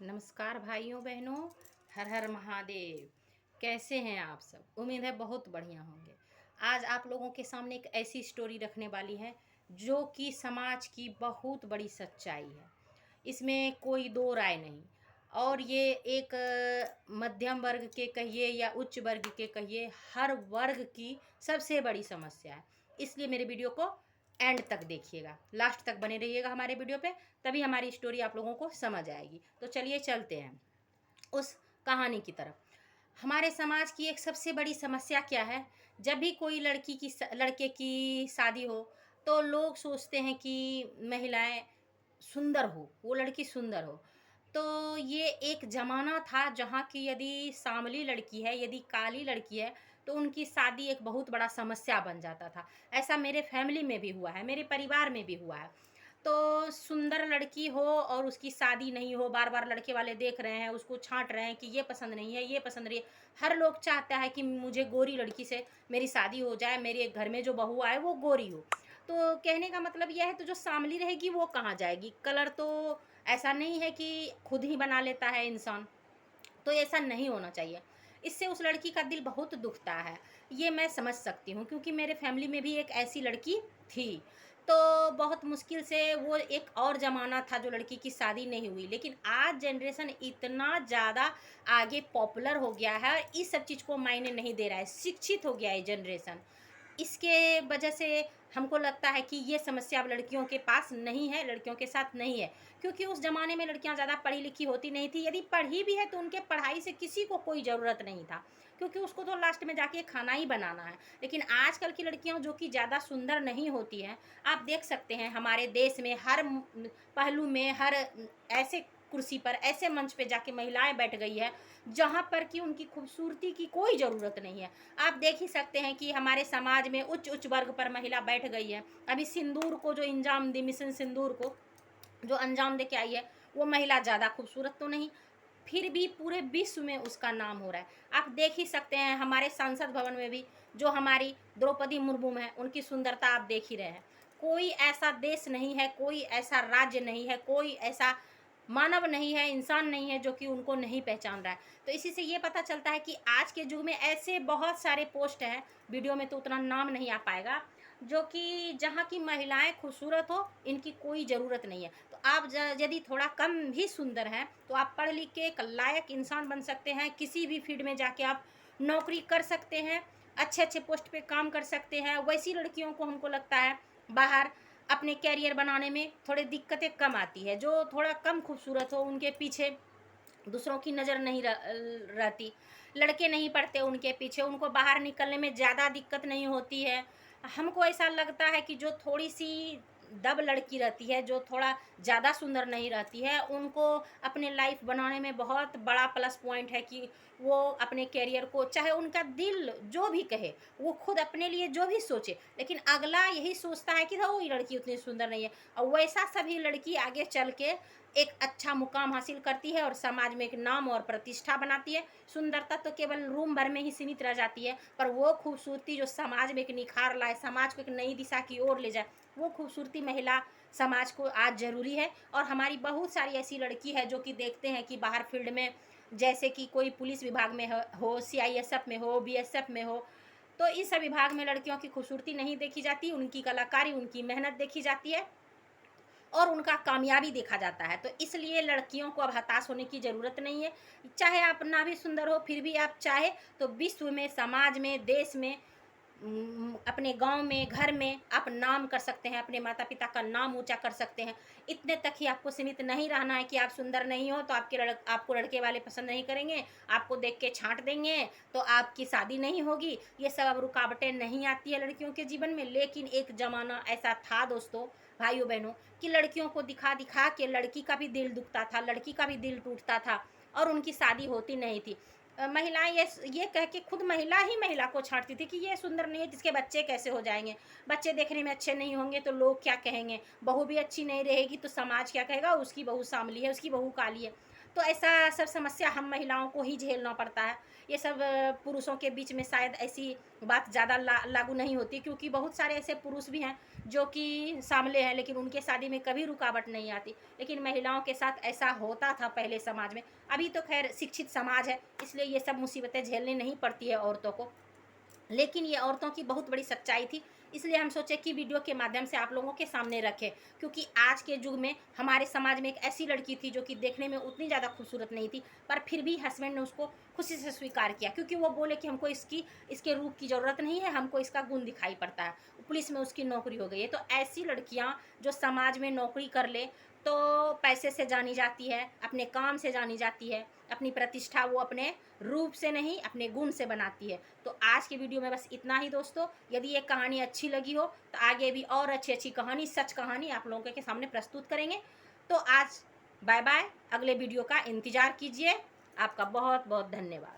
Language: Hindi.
नमस्कार भाइयों बहनों, हर हर महादेव। कैसे हैं आप सब? उम्मीद है बहुत बढ़िया होंगे। आज आप लोगों के सामने एक ऐसी स्टोरी रखने वाली है जो कि समाज की बहुत बड़ी सच्चाई है। इसमें कोई दो राय नहीं। और ये एक मध्यम वर्ग के कहिए या उच्च वर्ग के कहिए, हर वर्ग की सबसे बड़ी समस्या है। इसलिए मेरे वीडियो को एंड तक देखिएगा, लास्ट तक बने रहिएगा हमारे वीडियो पे, तभी हमारी स्टोरी आप लोगों को समझ आएगी। तो चलिए चलते हैं उस कहानी की तरफ। हमारे समाज की एक सबसे बड़ी समस्या क्या है? जब भी कोई लड़के की शादी हो तो लोग सोचते हैं कि महिलाएं सुंदर हो, वो लड़की सुंदर हो। तो ये एक ज़माना था जहाँ की यदि सांवली लड़की है, यदि काली लड़की है, तो उनकी शादी एक बहुत बड़ा समस्या बन जाता था। ऐसा मेरे फैमिली में भी हुआ है, मेरे परिवार में भी हुआ है। तो सुंदर लड़की हो और उसकी शादी नहीं हो, बार बार लड़के वाले देख रहे हैं, उसको छांट रहे हैं कि ये पसंद नहीं है, ये पसंद नहीं है। हर लोग चाहता है कि मुझे गोरी लड़की से मेरी शादी हो जाए, मेरे घर में जो बहू आए वो गोरी हो। तो कहने का मतलब यह है, तो जो सांवली रहेगी वो कहाँ जाएगी? कलर तो ऐसा नहीं है कि खुद ही बना लेता है इंसान, तो ऐसा नहीं होना चाहिए। इससे उस लड़की का दिल बहुत दुखता है, ये मैं समझ सकती हूँ, क्योंकि मेरे फैमिली में भी एक ऐसी लड़की थी। तो बहुत मुश्किल से, वो एक और ज़माना था जो लड़की की शादी नहीं हुई। लेकिन आज जनरेशन इतना ज़्यादा आगे पॉपुलर हो गया है और इस सब चीज़ को मायने नहीं दे रहा है, शिक्षित हो गया है जनरेशन। इसके वजह से हमको लगता है कि ये समस्या अब लड़कियों के पास नहीं है, लड़कियों के साथ नहीं है। क्योंकि उस ज़माने में लड़कियां ज़्यादा पढ़ी लिखी होती नहीं थी, यदि पढ़ी भी है तो उनके पढ़ाई से किसी को कोई ज़रूरत नहीं था, क्योंकि उसको तो लास्ट में जाके खाना ही बनाना है। लेकिन आजकल की लड़कियां जो कि ज़्यादा सुंदर नहीं होती हैं, आप देख सकते हैं हमारे देश में हर पहलू में, हर ऐसे कुर्सी पर, ऐसे मंच पे जाके महिलाएं बैठ गई है जहाँ पर कि उनकी खूबसूरती की कोई ज़रूरत नहीं है। आप देख ही सकते हैं कि हमारे समाज में उच्च उच्च वर्ग पर महिला बैठ गई है। अभी सिंदूर को जो इंजाम दी, मिशन सिंदूर को जो अंजाम दे के आई है, वो महिला ज़्यादा खूबसूरत तो नहीं, फिर भी पूरे विश्व में उसका नाम हो रहा है। आप देख ही सकते हैं हमारे संसद भवन में भी जो हमारी द्रौपदी मुर्मू है, उनकी सुंदरता आप देख ही रहे हैं। कोई ऐसा देश नहीं है, कोई ऐसा राज्य नहीं है, कोई ऐसा मानव नहीं है, इंसान नहीं है जो कि उनको नहीं पहचान रहा है। तो इसी से ये पता चलता है कि आज के युग में ऐसे बहुत सारे पोस्ट हैं, वीडियो में तो उतना नाम नहीं आ पाएगा, जो कि जहाँ की महिलाएं खूबसूरत हो, इनकी कोई ज़रूरत नहीं है। तो आप यदि थोड़ा कम भी सुंदर हैं तो आप पढ़ लिख के एक लायक इंसान बन सकते हैं, किसी भी फील्ड में जाके आप नौकरी कर सकते हैं, अच्छे अच्छे पोस्ट पे काम कर सकते हैं। वैसी लड़कियों को हमको लगता है बाहर अपने कैरियर बनाने में थोड़ी दिक्कतें कम आती है। जो थोड़ा कम खूबसूरत हो, उनके पीछे दूसरों की नज़र नहीं रहती, लड़के नहीं पड़ते उनके पीछे, उनको बाहर निकलने में ज़्यादा दिक्कत नहीं होती है। हमको ऐसा लगता है कि जो थोड़ी सी दब लड़की रहती है, जो थोड़ा ज़्यादा सुंदर नहीं रहती है, उनको अपने लाइफ बनाने में बहुत बड़ा प्लस पॉइंट है कि वो अपने कैरियर को, चाहे उनका दिल जो भी कहे, वो खुद अपने लिए जो भी सोचे, लेकिन अगला यही सोचता है कि वो ये लड़की उतनी सुंदर नहीं है। और वैसा सभी लड़की आगे चल के एक अच्छा मुकाम हासिल करती है और समाज में एक नाम और प्रतिष्ठा बनाती है। सुंदरता तो केवल रूम भर में ही सीमित रह जाती है, पर वो खूबसूरती जो समाज में एक निखार लाए, समाज को एक नई दिशा की ओर ले जाए, वो खूबसूरती महिला समाज को आज ज़रूरी है। और हमारी बहुत सारी ऐसी लड़की है जो कि देखते हैं कि बाहर फील्ड में, जैसे कि कोई पुलिस विभाग में हो, सीआईएसएफ में हो, बीएसएफ में हो, तो इस सब विभाग में लड़कियों की खूबसूरती नहीं देखी जाती, उनकी कलाकारी, उनकी मेहनत देखी जाती है और उनका कामयाबी देखा जाता है। तो इसलिए लड़कियों को अब हताश होने की ज़रूरत नहीं है। चाहे आप ना भी सुंदर हो, फिर भी आप चाहे तो विश्व में, समाज में, देश में, अपने गांव में, घर में आप नाम कर सकते हैं, अपने माता पिता का नाम ऊंचा कर सकते हैं। इतने तक ही आपको सीमित नहीं रहना है कि आप सुंदर नहीं हो तो आपको लड़के वाले पसंद नहीं करेंगे, आपको देख के छांट देंगे, तो आपकी शादी नहीं होगी। ये सब अब रुकावटें नहीं आती है लड़कियों के जीवन में। लेकिन एक ज़माना ऐसा था दोस्तों, भाइयों बहनों, कि लड़कियों को दिखा दिखा के लड़की का भी दिल दुखता था, लड़की का भी दिल टूटता था और उनकी शादी होती नहीं थी। महिलाएं ये कह के, खुद महिला ही महिला को छांटती थी कि ये सुंदर नहीं है, जिसके बच्चे कैसे हो जाएंगे, बच्चे देखने में अच्छे नहीं होंगे तो लोग क्या कहेंगे, बहू भी अच्छी नहीं रहेगी तो समाज क्या कहेगा, उसकी बहू सांवली है, उसकी बहू काली है। तो ऐसा सब समस्या हम महिलाओं को ही झेलना पड़ता है। ये सब पुरुषों के बीच में शायद ऐसी बात ज़्यादा लागू नहीं होती, क्योंकि बहुत सारे ऐसे पुरुष भी हैं जो कि सामले हैं, लेकिन उनके शादी में कभी रुकावट नहीं आती। लेकिन महिलाओं के साथ ऐसा होता था पहले समाज में। अभी तो खैर शिक्षित समाज है, इसलिए ये सब मुसीबतें झेलनी नहीं पड़ती है औरतों को। लेकिन ये औरतों की बहुत बड़ी सच्चाई थी, इसलिए हम सोचे कि वीडियो के माध्यम से आप लोगों के सामने रखें। क्योंकि आज के युग में हमारे समाज में एक ऐसी लड़की थी जो कि देखने में उतनी ज़्यादा खूबसूरत नहीं थी, पर फिर भी हस्बैंड ने उसको खुशी से स्वीकार किया, क्योंकि वो बोले कि हमको इसके रूप की ज़रूरत नहीं है, हमको इसका गुण दिखाई पड़ता है। पुलिस में उसकी नौकरी हो गई है। तो ऐसी लड़कियाँ जो समाज में नौकरी कर ले तो पैसे से जानी जाती है, अपने काम से जानी जाती है, अपनी प्रतिष्ठा वो अपने रूप से नहीं अपने गुण से बनाती है। तो आज के वीडियो में बस इतना ही दोस्तों। यदि ये कहानी अच्छी लगी हो तो आगे भी और अच्छी अच्छी कहानी, सच कहानी आप लोगों के सामने प्रस्तुत करेंगे। तो आज बाय बाय, अगले वीडियो का इंतज़ार कीजिए। आपका बहुत बहुत धन्यवाद।